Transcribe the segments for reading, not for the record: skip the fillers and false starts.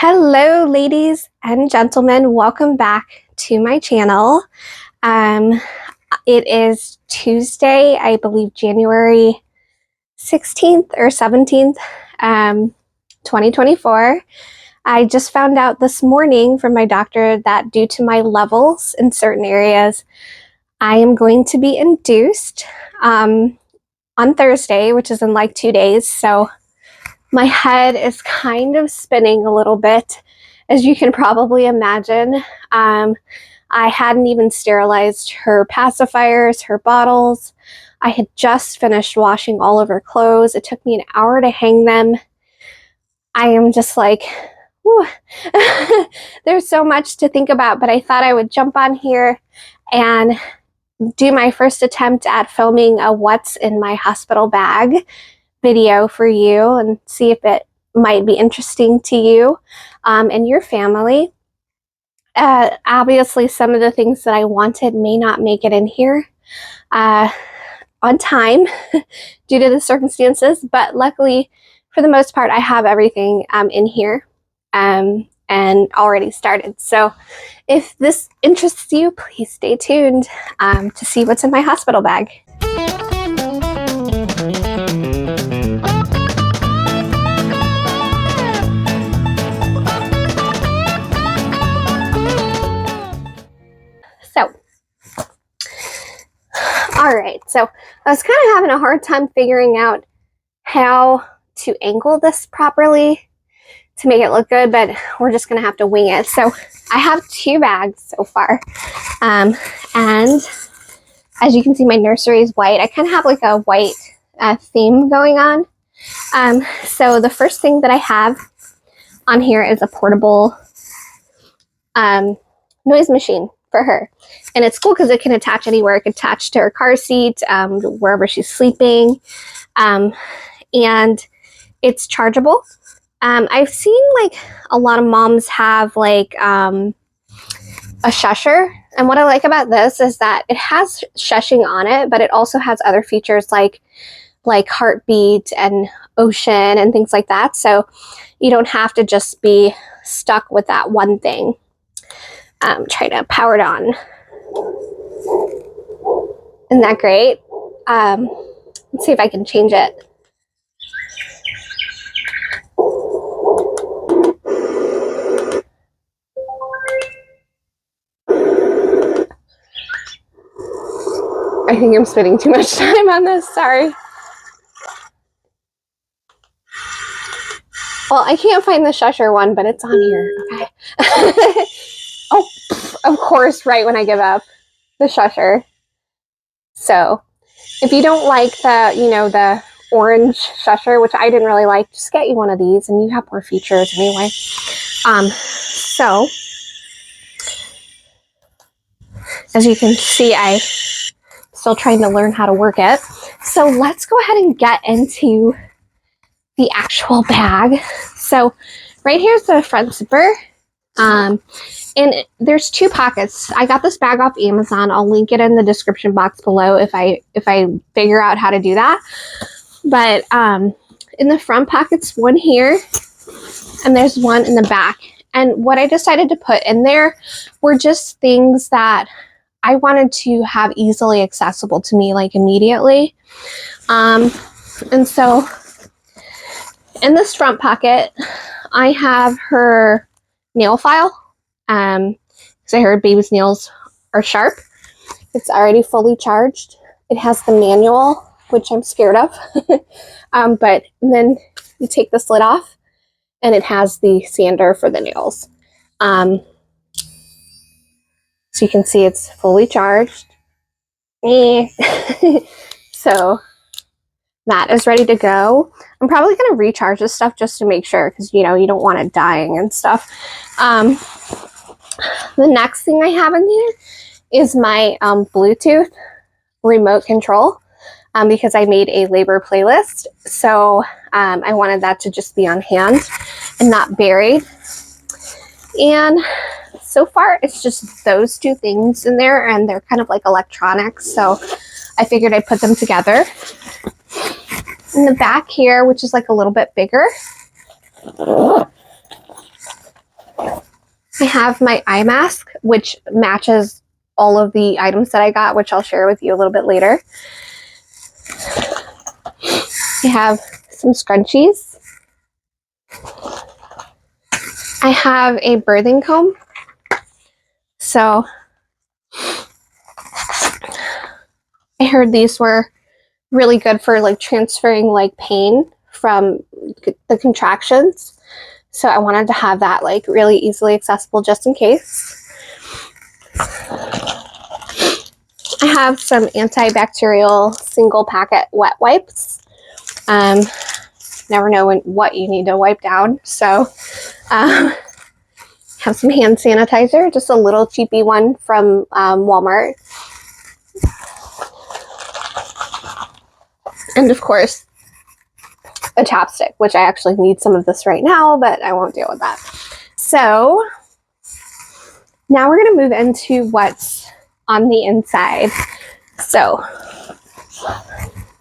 Hello, ladies and gentlemen. Welcome back to my channel. It is Tuesday, I believe January 16th or 17th, 2024. I just found out this morning from my doctor that due to my levels in certain areas, I am going to be induced on Thursday, which is in like 2 days. So my head is kind of spinning a little bit, as you can probably imagine. I hadn't even sterilized her pacifiers, her bottles. I had just finished washing all of her clothes. It took me an hour to hang them. I am just like, whew. There's so much to think about, but I thought I would jump on here and do my first attempt at filming a what's in my hospital bag video for you and see if it might be interesting to you and your family. Obviously, some of the things that I wanted may not make it in here on time due to the circumstances, but luckily, for the most part, I have everything in here and already started. So if this interests you, please stay tuned to see what's in my hospital bag. So, all right, so I was kind of having a hard time figuring out how to angle this properly to make it look good, but we're just gonna have to wing it. So I have 2 bags so far, and as you can see, my nursery is white. I kind of have like a white theme going on. So the first thing that I have on here is a portable noise machine for her. And it's cool because it can attach anywhere. It can attach to her car seat, wherever she's sleeping. And it's chargeable. I've seen like a lot of moms have like a shusher. And what I like about this is that it has shushing on it, but it also has other features like heartbeat and ocean and things like that. So you don't have to just be stuck with that one thing. Try to power it on. Isn't that great? Let's see if I can change it. I think I'm spending too much time on this, sorry. Well, I can't find the shusher one, but it's on here, okay. Oh, of course, right when I give up the shusher. So if you don't like the, the orange shusher, which I didn't really like, just get you one of these and you have more features anyway. So as you can see, I'm still trying to learn how to work it. So let's go ahead and get into the actual bag. So right here's the front zipper. And there's 2 pockets. I got this bag off Amazon. I'll link it in the description box below if I figure out how to do that. But in the front pocket's one here, and there's one in the back. And what I decided to put in there were just things that I wanted to have easily accessible to me, like immediately. And so in this front pocket, I have her nail file. Because I heard baby's nails are sharp. It's already fully charged. It has the manual, which I'm scared of. But then you take this lid off and it has the sander for the nails. So you can see it's fully charged. So that is ready to go. I'm probably going to recharge this stuff just to make sure, because you don't want it dying and stuff. The next thing I have in here is my Bluetooth remote control, because I made a labor playlist. So I wanted that to just be on hand and not buried. And so far, it's just those 2 things in there, and they're kind of like electronics. So I figured I'd put them together. In the back here, which is like a little bit bigger, I have my eye mask, which matches all of the items that I got, which I'll share with you a little bit later. I have some scrunchies. I have a birthing comb. So I heard these were really good for like transferring like pain from the contractions. So I wanted to have that like really easily accessible just in case. I have some antibacterial single packet wet wipes. Never know what you need to wipe down. So have some hand sanitizer, just a little cheapy one from Walmart. And of course, a chapstick, which I actually need some of this right now, but I won't deal with that. So now we're going to move into what's on the inside. So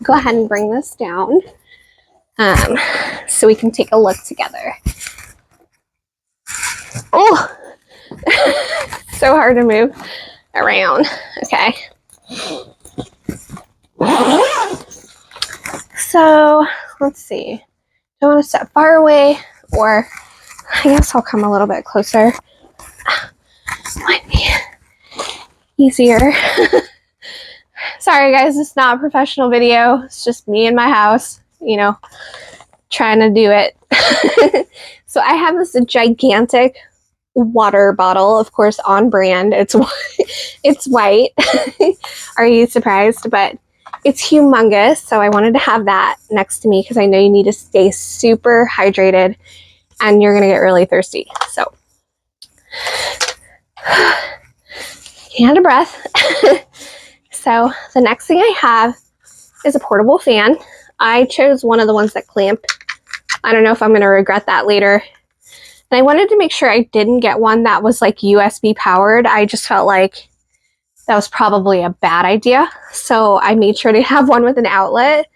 go ahead and bring this down so we can take a look together. Oh, so hard to move around. Okay. So let's see. Do I want to step far away, or I guess I'll come a little bit closer. Might be easier. Sorry guys, it's not a professional video. It's just me in my house, you know, trying to do it. So I have this gigantic water bottle, of course, on brand. It's white. Are you surprised? But it's humongous, so I wanted to have that next to me because I know you need to stay super hydrated and you're gonna get really thirsty. So hand a breath. So the next thing I have is a portable fan. I chose one of the ones that clamp. I don't know if I'm gonna regret that later. And I wanted to make sure I didn't get one that was like USB powered. I just felt like that was probably a bad idea. So I made sure to have one with an outlet.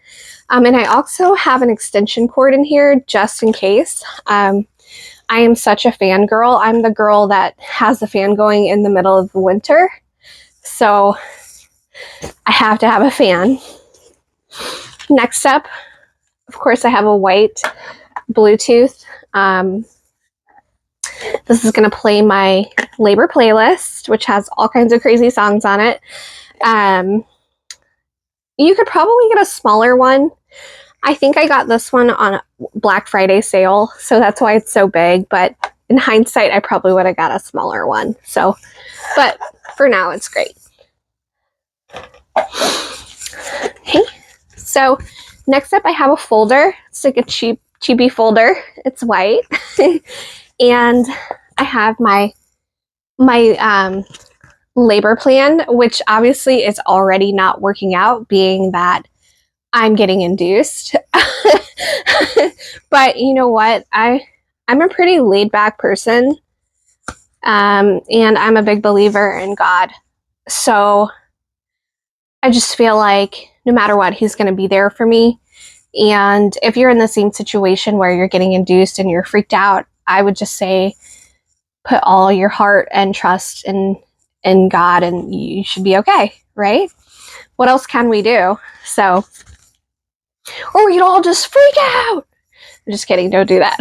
And I also have an extension cord in here just in case. I am such a fan girl. I'm the girl that has the fan going in the middle of the winter. So I have to have a fan. Next up, of course, I have a white Bluetooth. This is going to play my labor playlist, which has all kinds of crazy songs on it. You could probably get a smaller one. I think I got this one on a Black Friday sale, so that's why it's so big. But in hindsight, I probably would have got a smaller one. So, but for now, it's great. Okay, so next up, I have a folder. It's like a cheapy folder. It's white. And I have my labor plan, which obviously is already not working out, being that I'm getting induced. But you know what? I'm a pretty laid back person, and I'm a big believer in God. So I just feel like no matter what, He's going to be there for me. And if you're in the same situation where you're getting induced and you're freaked out, I would just say put all your heart and trust in God, and you should be okay, right? What else can we do? So, or we could all just freak out. I'm just kidding. Don't do that.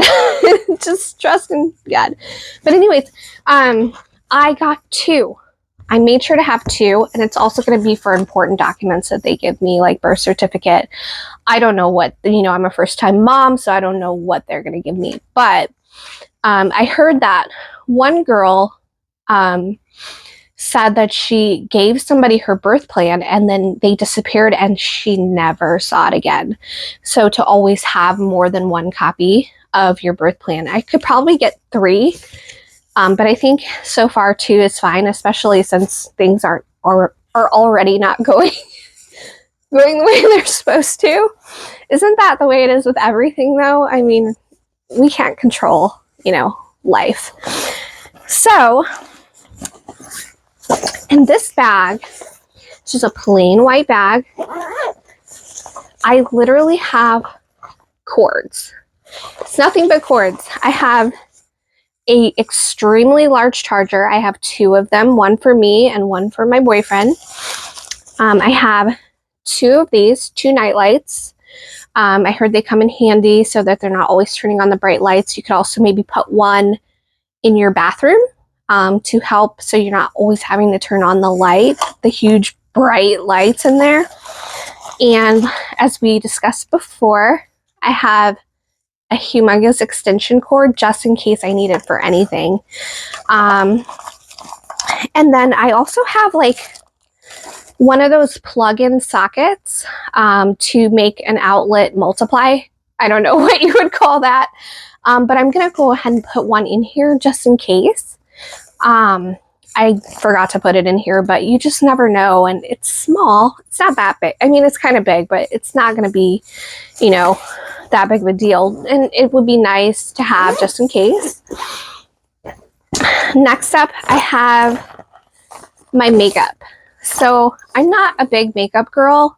Just trust in God. But anyways, I got 2. I made sure to have 2, and it's also going to be for important documents that they give me, like birth certificate. I don't know what, I'm a first-time mom, so I don't know what they're going to give me. But I heard that one girl said that she gave somebody her birth plan and then they disappeared and she never saw it again. So to always have more than 1 copy of your birth plan. I could probably get 3, but I think so far 2 is fine, especially since things are already not going the way they're supposed to. Isn't that the way it is with everything, though? I mean, we can't control, life. So in this bag, it's just a plain white bag, I literally have cords. It's nothing but cords. I have a extremely large charger. I have 2 of them, one for me and one for my boyfriend. I have 2 of these, 2 night lights. I heard they come in handy so that they're not always turning on the bright lights. You could also maybe put one in your bathroom to help so you're not always having to turn on the light, the huge bright lights in there. And as we discussed before, I have a humongous extension cord just in case I need it for anything. And then I also have like one of those plug-in sockets to make an outlet multiply. I don't know what you would call that, but I'm gonna go ahead and put one in here just in case. I forgot to put it in here, but you just never know, and it's small. It's not that big. I mean, it's kind of big, but it's not gonna be, you know, that big of a deal, and it would be nice to have just in case. Next up, I have my makeup. So I'm not a big makeup girl,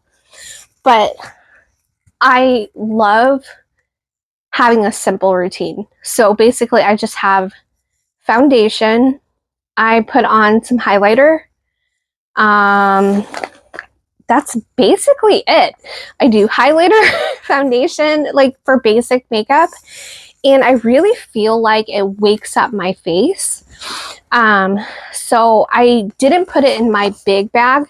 but I love having a simple routine. So basically I just have foundation, I put on some highlighter. That's basically it. I do highlighter, foundation, like for basic makeup, and I really feel like it wakes up my face. So I didn't put it in my big bag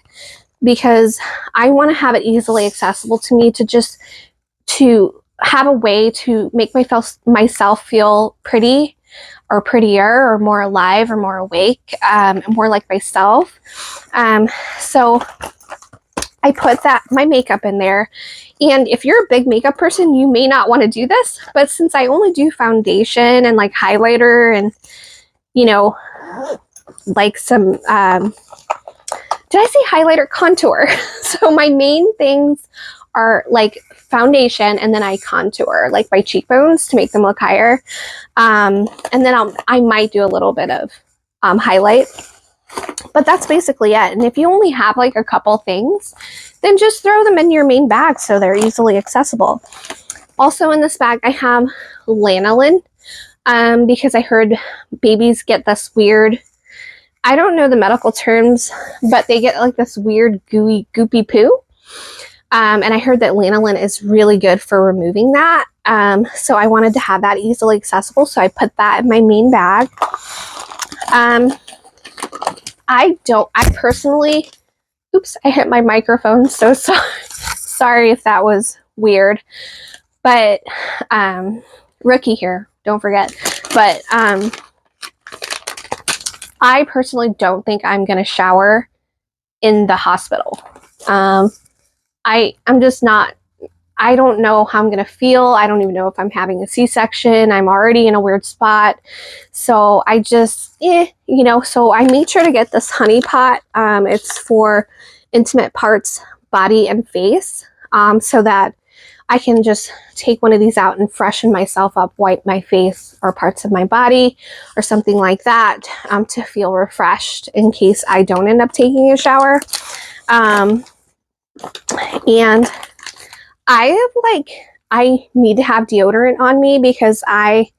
because I want to have it easily accessible to me to have a way to make myself feel pretty or prettier or more alive or more awake, more like myself. So I put my makeup in there. And if you're a big makeup person, you may not want to do this, but since I only do foundation and like highlighter and, you know, like some, did I say highlighter? Contour. So my main things are like foundation, and then I contour like my cheekbones to make them look higher. And then I might do a little bit of highlight, but that's basically it. And if you only have like a couple things, then just throw them in your main bag so they're easily accessible. Also in this bag, I have lanolin, because I heard babies get this weird, I don't know the medical terms, but they get like this weird gooey, goopy poo. And I heard that lanolin is really good for removing that. So I wanted to have that easily accessible. So I put that in my main bag. I personally, oops, I hit my microphone. So sorry if that was weird, but, rookie here, don't forget. But, I personally don't think I'm going to shower in the hospital. I'm just not, I don't know how I'm going to feel. I don't even know if I'm having a C-section. I'm already in a weird spot. So I just, you know, so I made sure to get this honey pot. It's for intimate parts, body and face, so that I can just take one of these out and freshen myself up, wipe my face or parts of my body or something like that, to feel refreshed in case I don't end up taking a shower. And I need to have deodorant on me because I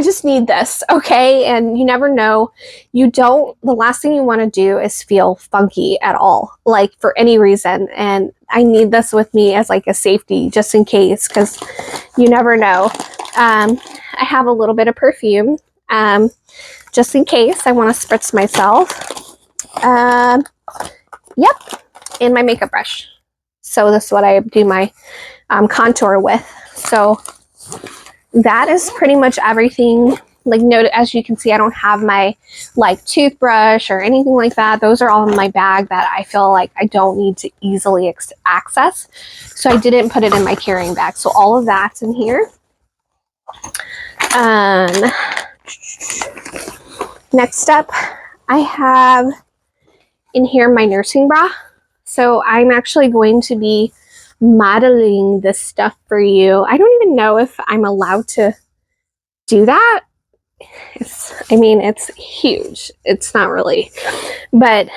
just need this, okay? And you never know. The last thing you want to do is feel funky at all, like for any reason. And I need this with me as like a safety, just in case, because you never know. I have a little bit of perfume, just in case I want to spritz myself. Yep, and my makeup brush. So this is what I do my contour with. So that is pretty much everything. Like, note, as you can see, I don't have my like toothbrush or anything like that. Those are all in my bag that I feel like I don't need to easily access. So I didn't put it in my carrying bag. So all of that's in here. Next up, I have in here my nursing bra. So I'm actually going to be modeling this stuff for you. I don't even know if I'm allowed to do that. It's huge. It's not really. But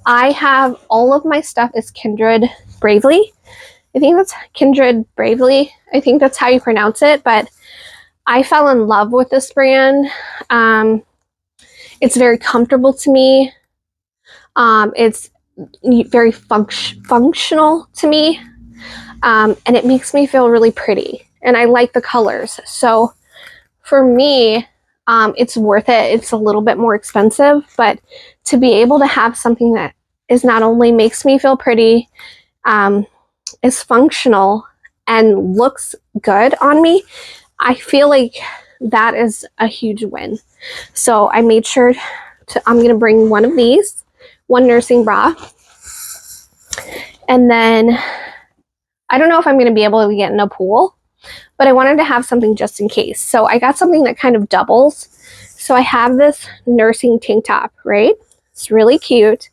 I have all of my stuff is Kindred Bravely. I think that's Kindred Bravely. I think that's how you pronounce it. But I fell in love with this brand. It's very comfortable to me. It's very functional to me. And it makes me feel really pretty. And I like the colors. So for me, it's worth it. It's a little bit more expensive, but to be able to have something that is not only makes me feel pretty, is functional, and looks good on me, I feel like that is a huge win. So I made sure I'm going to bring one of these, one nursing bra. And then I don't know if I'm going to be able to get in a pool, but I wanted to have something just in case. So I got something that kind of doubles. So I have this nursing tank top, right? It's really cute.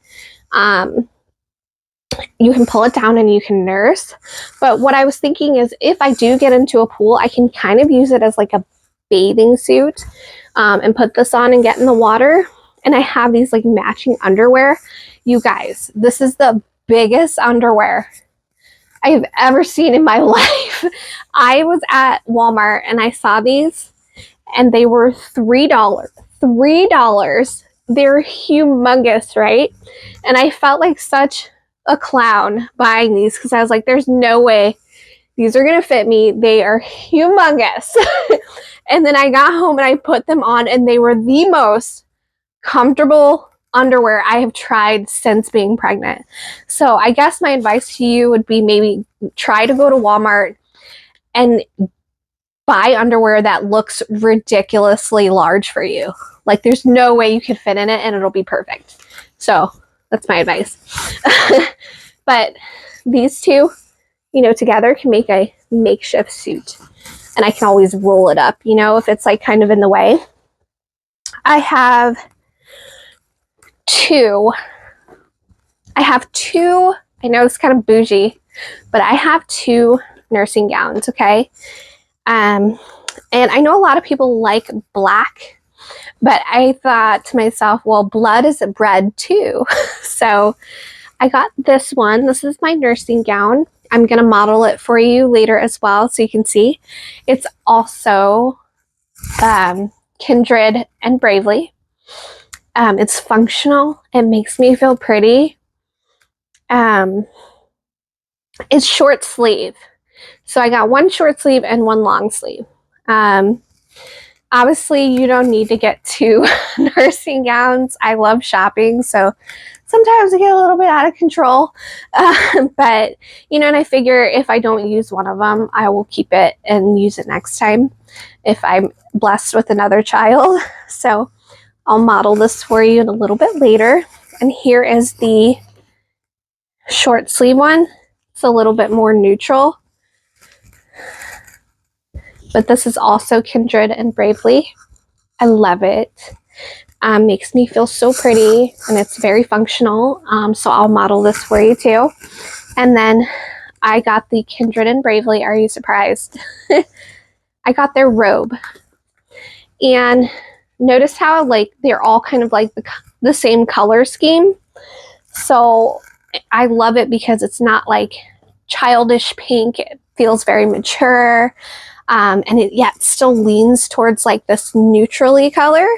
You can pull it down and you can nurse. But what I was thinking is if I do get into a pool, I can kind of use it as like a bathing suit, and put this on and get in the water. And I have these like matching underwear. You guys, this is the biggest underwear I have ever seen in my life. I was at Walmart and I saw these and they were $3. $3. They're humongous, right? And I felt like such a clown buying these because I was like, there's no way these are going to fit me. They are humongous. And then I got home and I put them on and they were the most comfortable underwear I have tried since being pregnant. So I guess my advice to you would be maybe try to go to Walmart and buy underwear that looks ridiculously large for you. Like there's no way you could fit in it and it'll be perfect. So that's my advice. But these two, you know, together can make a makeshift suit. And I can always roll it up, you know, if it's like kind of in the way. I have two. I know it's kind of bougie, but I have two nursing gowns, okay? And I know a lot of people like black, but I thought to myself, well, blood is red too. So I got this one. This is my nursing gown. I'm going to model it for you later as well so you can see. It's also Kindred and Bravely. It's functional. It makes me feel pretty. It's short sleeve. So I got one short sleeve and one long sleeve. Obviously, you don't need to get two nursing gowns. I love shopping, so sometimes I get a little bit out of control. But, you know, and I figure if I don't use one of them, I will keep it and use it next time if I'm blessed with another child. So I'll model this for you a little bit later. And here is the short sleeve one. It's a little bit more neutral. But this is also Kindred and Bravely. I love it. Makes me feel so pretty and it's very functional. So I'll model this for you too. And then I got the Kindred and Bravely. Are you surprised? I got their robe. And notice how like they're all kind of like the same color scheme. So I love it because it's not like childish pink. It feels very mature. And it yet still leans towards like this neutrally color.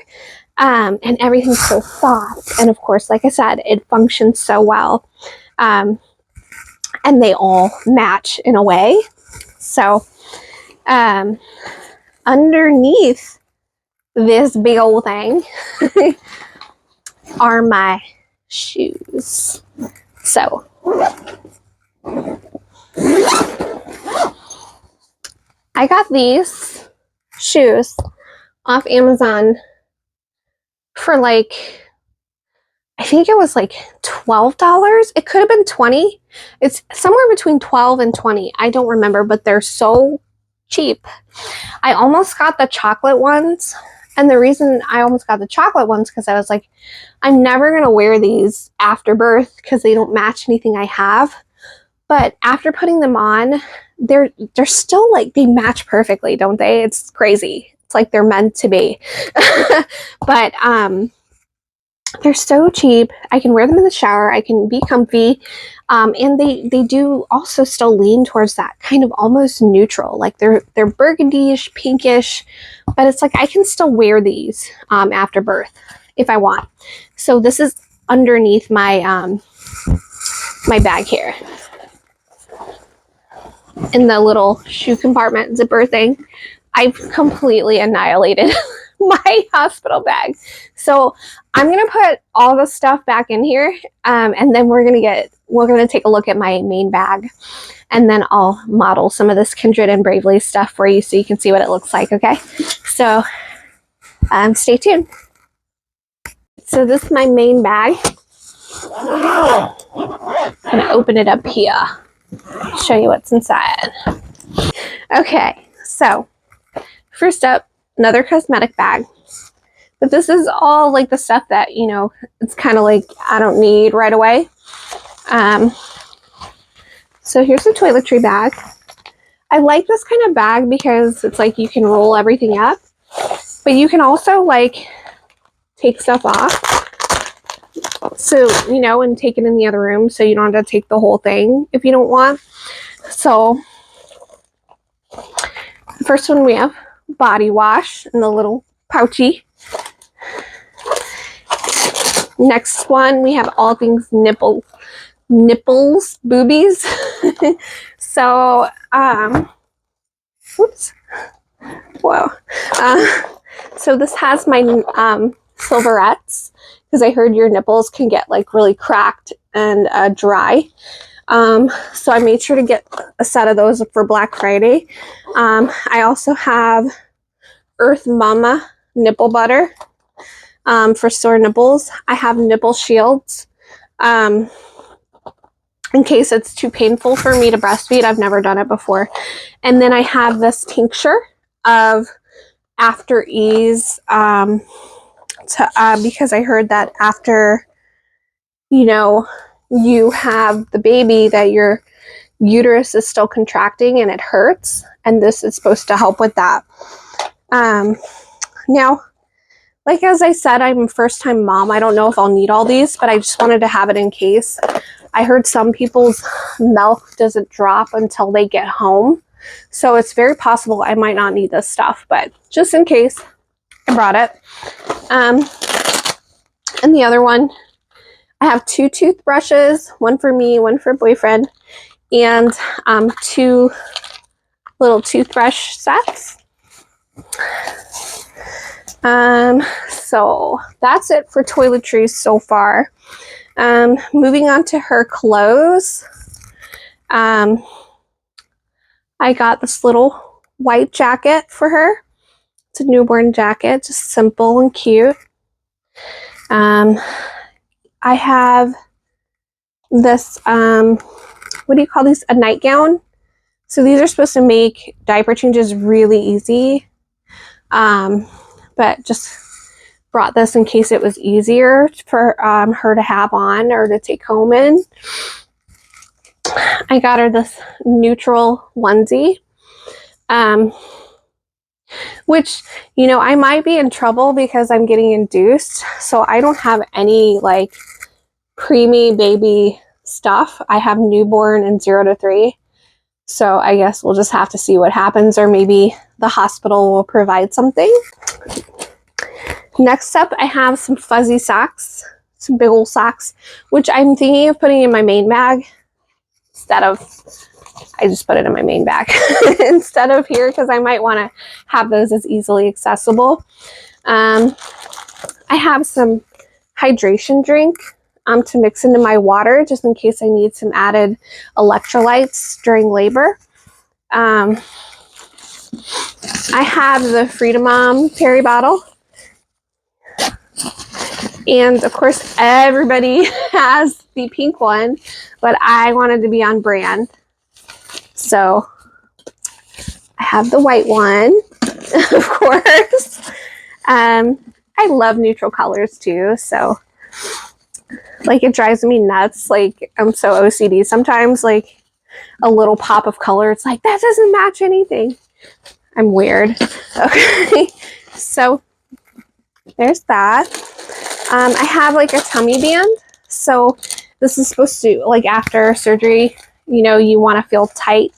And everything's so soft. And of course, like I said, it functions so well. And they all match in a way. So underneath this big old thing are my shoes. So I got these shoes off Amazon for like, I think it was like $12. It could have been $20. It's somewhere between $12 and $20. I don't remember, but they're so cheap. I almost got the chocolate ones. And the reason I almost got the chocolate ones because I was like, I'm never going to wear these after birth because they don't match anything I have. But after putting them on, they're still like, they match perfectly, don't they? It's crazy. It's like they're meant to be. But They're so cheap. I can wear them in the shower. I can be comfy. And they do also still lean towards that kind of almost neutral. Like they're burgundy-ish, pinkish, but it's like I can still wear these after birth if I want. So this is underneath my my bag here. In the little shoe compartment zipper thing. I've completely annihilated my hospital bag. So I'm gonna put all the stuff back in here, and then we're gonna take a look at my main bag, and then I'll model some of this Kindred and Bravely stuff for you so you can see what it looks like. Okay, so stay tuned. So this is my main bag. I'm gonna open it up here, show you what's inside. Okay, so first up, another cosmetic bag. But this is all like the stuff that, you know, it's kind of like I don't need right away. So here's the toiletry bag. I like this kind of bag because it's like you can roll everything up, but you can also like take stuff off. So, you know, and take it in the other room so you don't have to take the whole thing if you don't want. So the first one we have body wash in the little pouchy. Next one we have all things nipples, boobies. So, whoops, whoa. So this has my silverettes, because I heard your nipples can get like really cracked and dry. So I made sure to get a set of those for Black Friday. I also have Earth Mama nipple butter for sore nipples. I have nipple shields in case it's too painful for me to breastfeed. I've never done it before. And then I have this tincture of After Ease because I heard that after, you know, you have the baby that your uterus is still contracting and it hurts, and this is supposed to help with that. Now, like as I said, I'm a first-time mom. I don't know if I'll need all these, but I just wanted to have it in case. I heard some people's milk doesn't drop until they get home, so it's very possible I might not need this stuff, but just in case, I brought it. And the other one, I have 2 toothbrushes, one for me, one for boyfriend, and 2 little toothbrush sets. So that's it for toiletries so far. Moving on to her clothes. I got this little white jacket for her. It's a newborn jacket, just simple and cute. I have this, what do you call these? A nightgown. So these are supposed to make diaper changes really easy. But just brought this in case it was easier for her to have on or to take home in. I got her this neutral onesie, which, you know, I might be in trouble because I'm getting induced. So I don't have any like preemie baby stuff. I have newborn and 0 to 3. So I guess we'll just have to see what happens, or maybe the hospital will provide something. Next up, I have some fuzzy socks, some big old socks, which I'm thinking of putting in my main bag instead of, I just put it in my main bag instead of here because I might want to have those as easily accessible. I have some hydration drink to mix into my water just in case I need some added electrolytes during labor. I have the Freedom Mom Perry bottle. And of course, everybody has the pink one, but I wanted to be on brand. So I have the white one, of course. I love neutral colors too. So like it drives me nuts. Like I'm so OCD sometimes, like a little pop of color, it's like, that doesn't match anything. I'm weird. Okay. So there's that. I have like a tummy band. So this is supposed to, like after surgery, you know, you want to feel tight.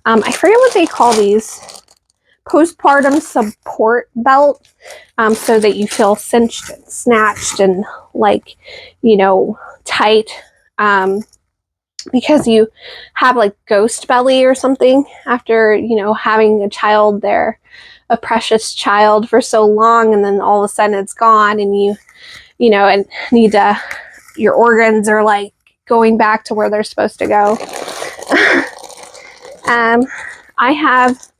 I forget what they call these. Postpartum support belt, so that you feel cinched and snatched and like, you know, tight, because you have like ghost belly or something after, you know, having a child there, a precious child for so long, and then all of a sudden it's gone, and you know, and need to, your organs are like going back to where they're supposed to go. I have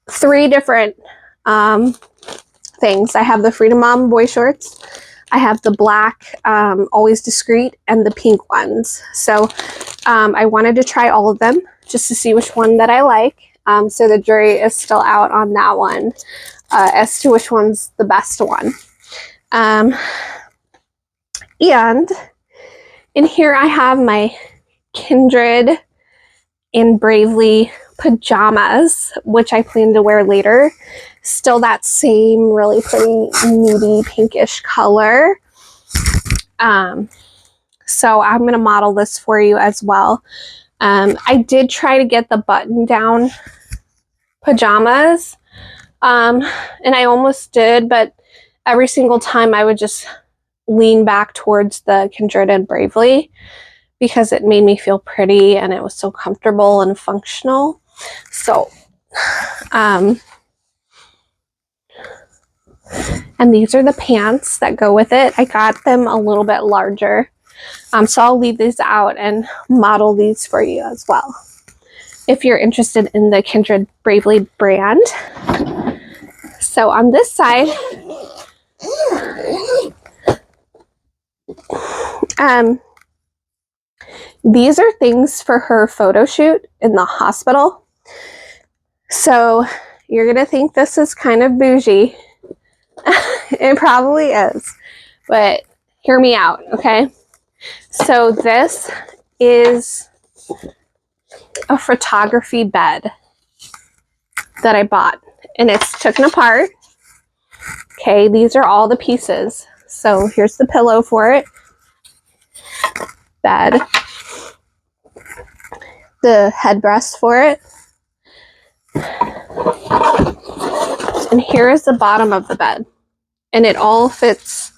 3 different things. I have the Freedom Mom boy shorts. I have the black, Always Discreet, and the pink ones. So I wanted to try all of them just to see which one that I like. So the jury is still out on that one as to which one's the best one. And in here I have my Kindred and Bravely pajamas, which I plan to wear later. Still that same really pretty nudie pinkish color. So I'm going to model this for you as well. I did try to get the button down pajamas, and I almost did, but every single time I would just lean back towards the Kindred and Bravely because it made me feel pretty and it was so comfortable and functional. So, and these are the pants that go with it. I got them a little bit larger. So I'll leave these out and model these for you as well, if you're interested in the Kindred Bravely brand. So on this side, these are things for her photo shoot in the hospital. So you're gonna think this is kind of bougie. It probably is, but hear me out, okay? So this is a photography bed that I bought, and it's taken apart. Okay, these are all the pieces. So here's the pillow for it, bed, the headrest for it, and here is the bottom of the bed, and it all fits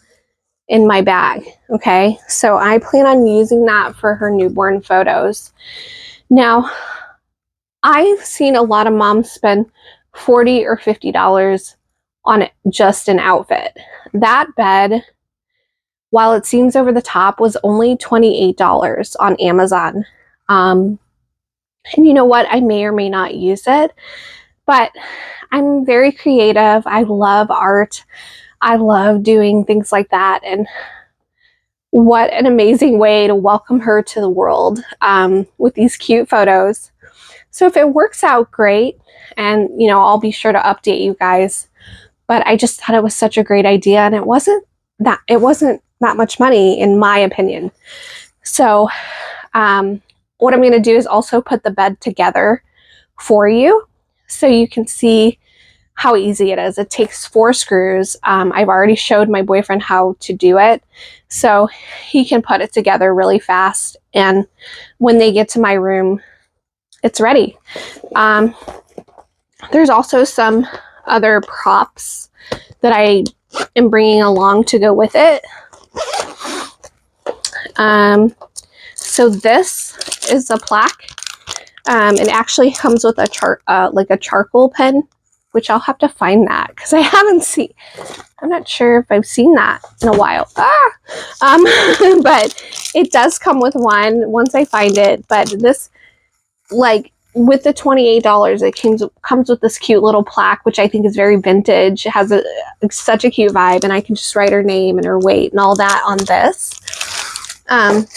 in my bag. Okay, so I plan on using that for her newborn photos. Now, I've seen a lot of moms spend $40 or $50 on just an outfit. That bed, while it seems over the top, was only $28 on Amazon. And you know what? I may or may not use it, but I'm very creative. I love art. I love doing things like that. And what an amazing way to welcome her to the world with these cute photos. So if it works out, great. And, you know, I'll be sure to update you guys. But I just thought it was such a great idea, and it wasn't that much money, in my opinion. So what I'm going to do is also put the bed together for you so you can see how easy it is. It takes 4 screws. I've already showed my boyfriend how to do it, so he can put it together really fast, and when they get to my room, it's ready. There's also some other props that I am bringing along to go with it. So this is a plaque. It actually comes with a like a charcoal pen, which I'll have to find that because I haven't seen. I'm not sure if I've seen that in a while. But it does come with one once I find it. But this, like, with the $28, it comes with this cute little plaque, which I think is very vintage. It has such a cute vibe, and I can just write her name and her weight and all that on this. And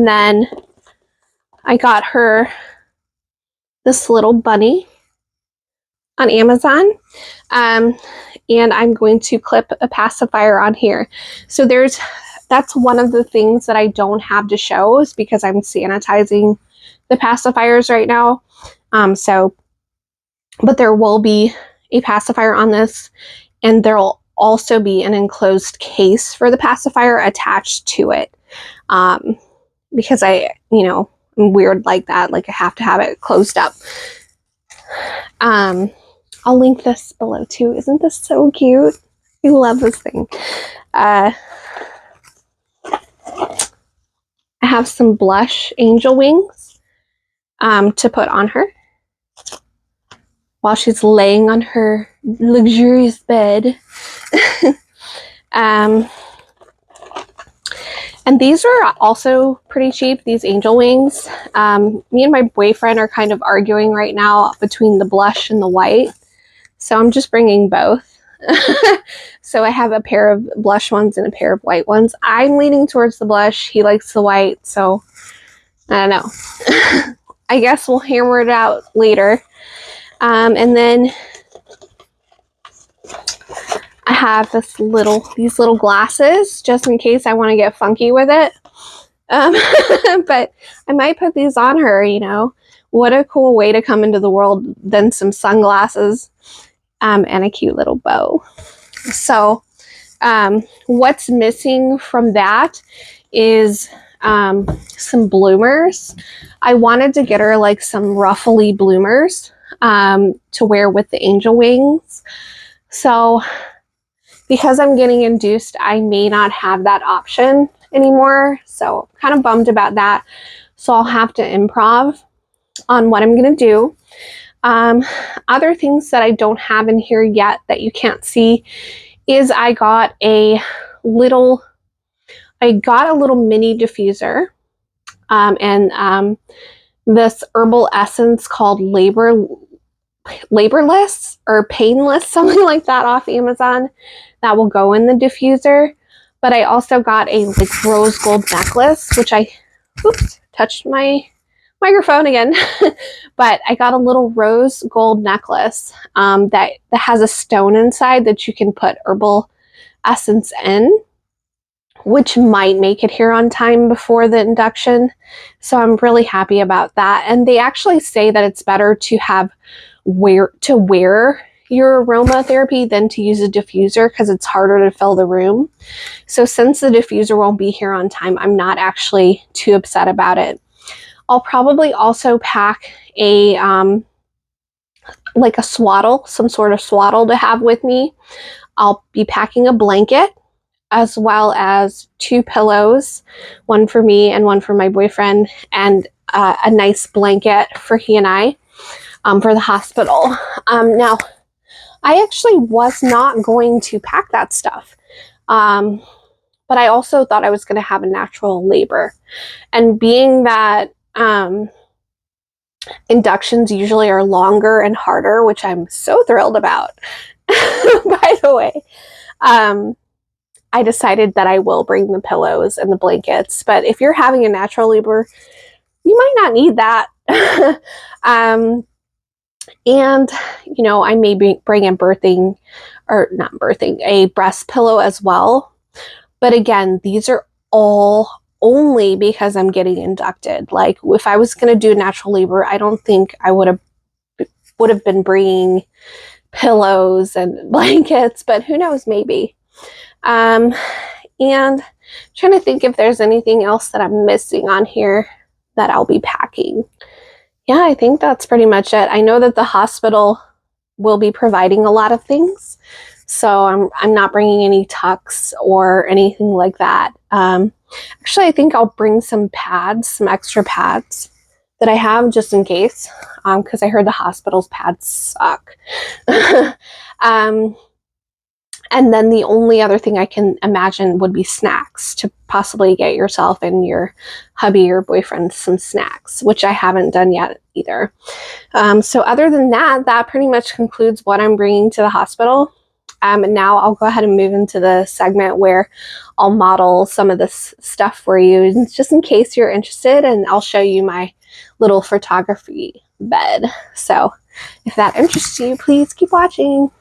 then I got her this little bunny on Amazon. And I'm going to clip a pacifier on here. So that's one of the things that I don't have to show, is because I'm sanitizing the pacifiers right now. But there will be a pacifier on this, and there'll also be an enclosed case for the pacifier attached to it. Because I'm weird like that. Like I have to have it closed up. I'll link this below too. Isn't this so cute? I love this thing. I have some blush angel wings to put on her while she's laying on her luxurious bed. And these are also pretty cheap, these angel wings. Me and my boyfriend are kind of arguing right now between the blush and the white. So I'm just bringing both. So I have a pair of blush ones and a pair of white ones. I'm leaning towards the blush. He likes the white, so I don't know. I guess we'll hammer it out later. And then I have these little glasses just in case I want to get funky with it. But I might put these on her, you know. What a cool way to come into the world than some sunglasses and a cute little bow. So what's missing from that is some bloomers. I wanted to get her like some ruffly bloomers to wear with the angel wings. So because I'm getting induced, I may not have that option anymore. So kind of bummed about that. So I'll have to improv on what I'm going to do. Other things that I don't have in here yet that you can't see is I got a little mini diffuser and this herbal essence called Laborless or Painless, something like that, off Amazon, that will go in the diffuser. But I also got a like rose gold necklace, which touched my microphone again. But I got a little rose gold necklace that has a stone inside that you can put herbal essence in, which might make it here on time before the induction. So I'm really happy about that. And they actually say that it's better to wear your aromatherapy than to use a diffuser because it's harder to fill the room. So since the diffuser won't be here on time, I'm not actually too upset about it. I'll probably also pack a like a swaddle, some sort of swaddle to have with me. I'll be packing a blanket as well as 2 pillows, one for me and one for my boyfriend, and a nice blanket for he and I for the hospital. Now, I actually was not going to pack that stuff, but I also thought I was going to have a natural labor. And being that inductions usually are longer and harder, which I'm so thrilled about, by the way, I decided that I will bring the pillows and the blankets. But if you're having a natural labor, you might not need that. And, you know, I may bring a a breast pillow as well. But again, these are all only because I'm getting inducted. Like if I was going to do natural labor, I don't think I would have been bringing pillows and blankets, but who knows, maybe. And I'm trying to think if there's anything else that I'm missing on here that I'll be packing. Yeah, I think that's pretty much it. I know that the hospital will be providing a lot of things, so I'm not bringing any tucks or anything like that. Actually, I think I'll bring some pads, some extra pads that I have just in case, because I heard the hospital's pads suck. And then the only other thing I can imagine would be snacks, to possibly get yourself and your hubby or boyfriend some snacks, which I haven't done yet either. So other than that, that pretty much concludes what I'm bringing to the hospital. And now I'll go ahead and move into the segment where I'll model some of this stuff for you, just in case you're interested, and I'll show you my little photography bed. So if that interests you, please keep watching.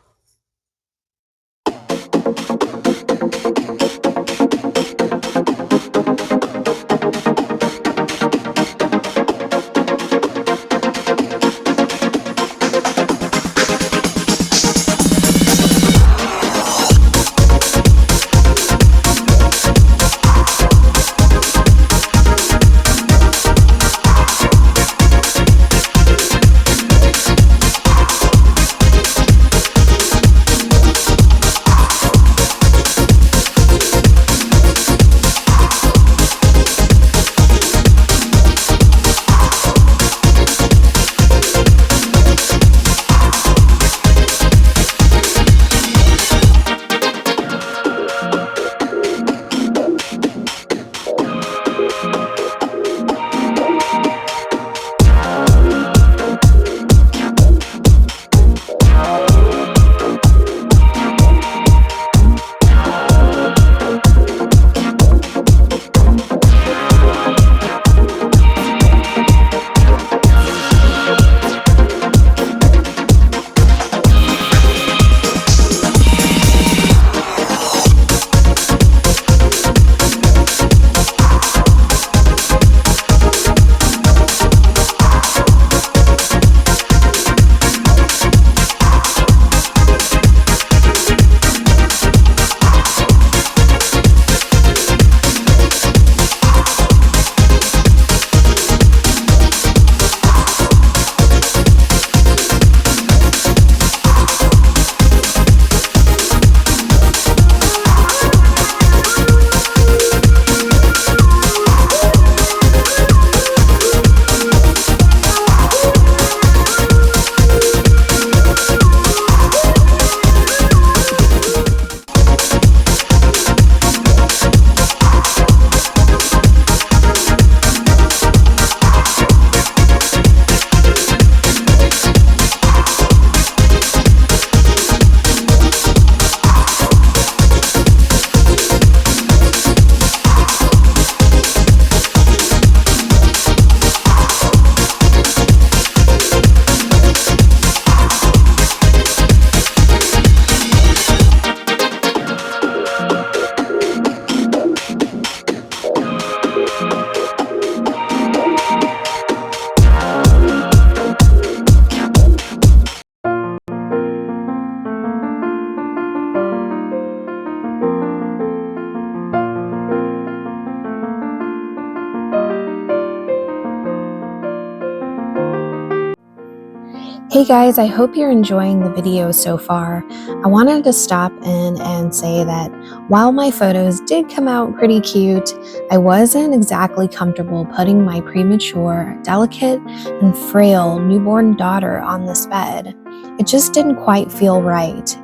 Hey guys, I hope you're enjoying the video so far. I wanted to stop in and say that while my photos did come out pretty cute, I wasn't exactly comfortable putting my premature, delicate, and frail newborn daughter on this bed. It just didn't quite feel right.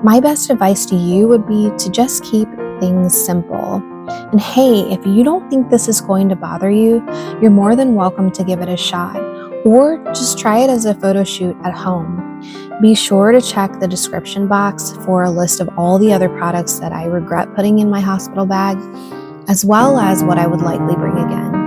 My best advice to you would be to just keep things simple. And hey, if you don't think this is going to bother you, you're more than welcome to give it a shot, or just try it as a photo shoot at home. Be sure to check the description box for a list of all the other products that I regret putting in my hospital bag, as well as what I would likely bring again.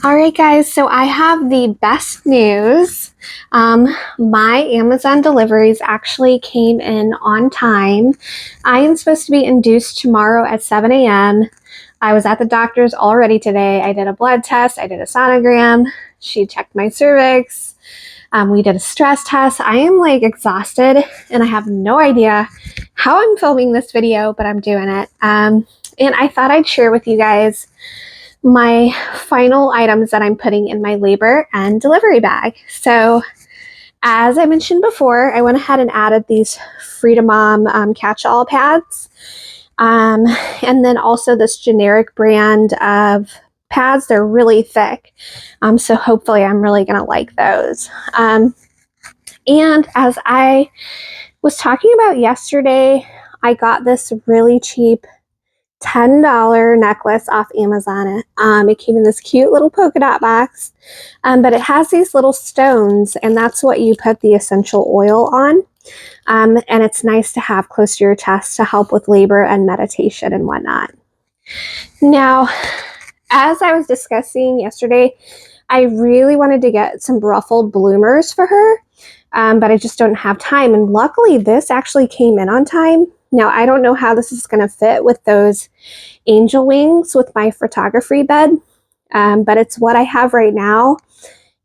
All right, guys, so I have the best news. My Amazon deliveries actually came in on time. I am supposed to be induced tomorrow at 7 a.m. I was at the doctor's already today. I did a blood test. I did a sonogram. She checked my cervix. We did a stress test. I am like exhausted and I have no idea how I'm filming this video, but I'm doing it. And I thought I'd share with you guys my final items that I'm putting in my labor and delivery bag. So as I mentioned before, I went ahead and added these Freedom Mom catch-all pads. And then also this generic brand of pads. They're really thick. So hopefully I'm really going to like those. And as I was talking about yesterday, I got this really cheap $10 necklace off Amazon. It came in this cute little polka dot box, but it has these little stones, and that's what you put the essential oil on. And it's nice to have close to your chest to help with labor and meditation and whatnot. Now, as I was discussing yesterday, I really wanted to get some ruffled bloomers for her, but I just don't have time. And luckily, this actually came in on time. Now, I don't know how this is going to fit with those angel wings with my photography bed, but it's what I have right now,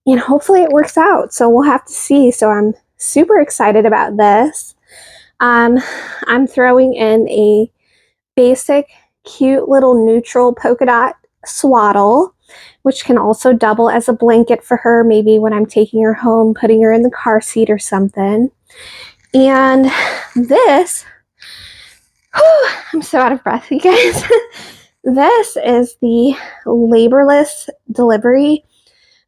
and hopefully it works out. So we'll have to see. So I'm super excited about this. I'm throwing in a basic, cute little neutral polka dot swaddle, which can also double as a blanket for her, maybe when I'm taking her home, putting her in the car seat or something. And this, I'm so out of breath, you guys. This is the Laborless Delivery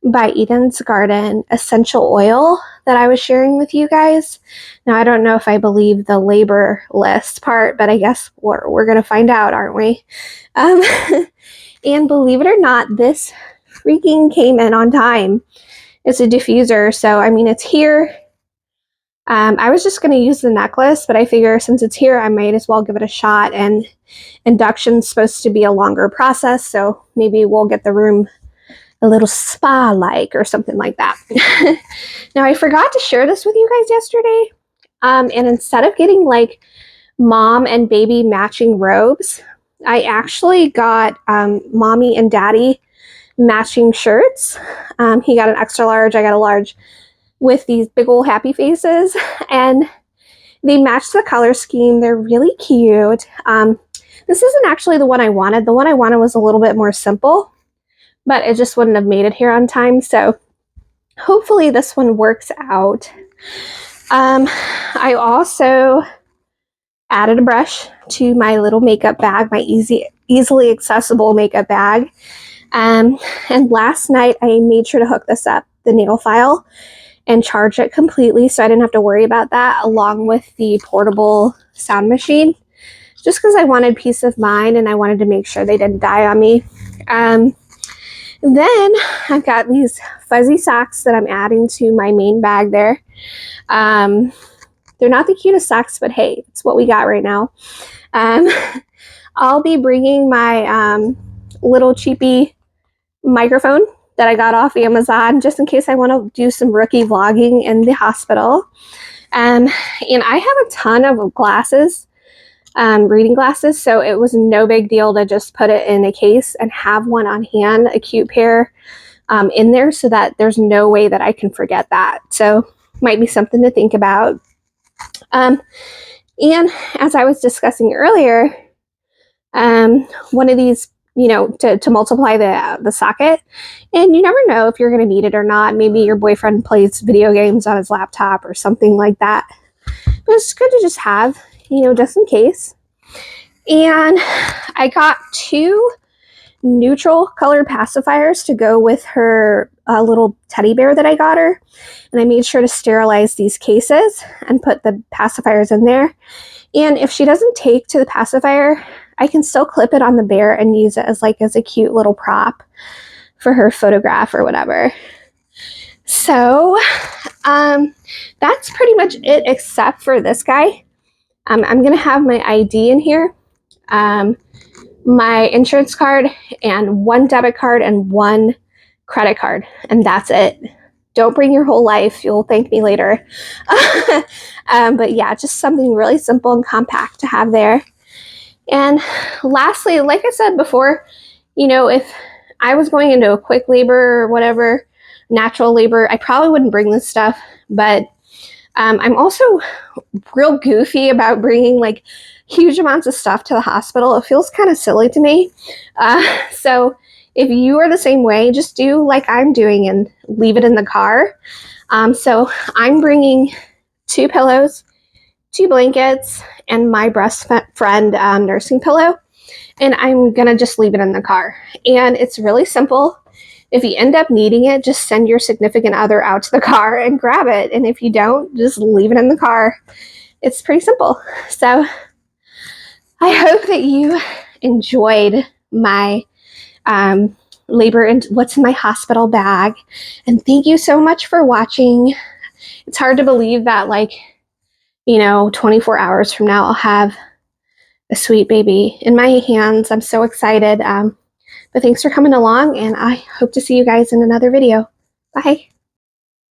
by Eden's Garden essential oil that I was sharing with you guys. Now, I don't know if I believe the laborless part, but I guess we're going to find out, aren't we? And believe it or not, this freaking came in on time. It's a diffuser, so I mean, it's here. I was just going to use the necklace, but I figure since it's here, I might as well give it a shot. And induction's supposed to be a longer process, so maybe we'll get the room a little spa-like or something like that. Now, I forgot to share this with you guys yesterday. And instead of getting like mom and baby matching robes, I actually got mommy and daddy matching shirts. He got an extra large, I got a large, with these big old happy faces, and they match the color scheme. They're really cute. This isn't actually the one I wanted. The one I wanted was a little bit more simple, but it just wouldn't have made it here on time. So hopefully this one works out. I also added a brush to my little makeup bag, my easily accessible makeup bag. And last night I made sure to hook this up, the nail file, and charge it completely so I didn't have to worry about that, along with the portable sound machine, just because I wanted peace of mind and I wanted to make sure they didn't die on me. Then I've got these fuzzy socks that I'm adding to my main bag there. They're not the cutest socks, but hey, it's what we got right now. I'll be bringing my little cheapy microphone that I got off Amazon just in case I want to do some rookie vlogging in the hospital. And I have a ton of glasses, reading glasses, so it was no big deal to just put it in a case and have one on hand, a cute pair in there, so that there's no way that I can forget that. So might be something to think about. And as I was discussing earlier, one of these, to multiply the socket, and you never know if you're going to need it or not. Maybe your boyfriend plays video games on his laptop or something like that. But it's good to just have, just in case. And I got 2 neutral colored pacifiers to go with her little teddy bear that I got her. And I made sure to sterilize these cases and put the pacifiers in there. And if she doesn't take to the pacifier, I can still clip it on the bear and use it as a cute little prop for her photograph or whatever. So that's pretty much it, except for this guy. I'm going to have my ID in here, my insurance card, and 1 debit card and 1 credit card, and that's it. Don't bring your whole life. You'll thank me later. But yeah, just something really simple and compact to have there. And lastly, like I said before, if I was going into a quick labor or whatever, natural labor, I probably wouldn't bring this stuff. But I'm also real goofy about bringing huge amounts of stuff to the hospital. It feels kind of silly to me. So if you are the same way, just do like I'm doing and leave it in the car. So I'm bringing 2 pillows, 2 blankets, and my breast friend nursing pillow. And I'm going to just leave it in the car. And it's really simple. If you end up needing it, just send your significant other out to the car and grab it. And if you don't, just leave it in the car. It's pretty simple. So I hope that you enjoyed my labor and what's in my hospital bag. And thank you so much for watching. It's hard to believe that 24 hours from now, I'll have a sweet baby in my hands. I'm so excited. But thanks for coming along, and I hope to see you guys in another video. Bye.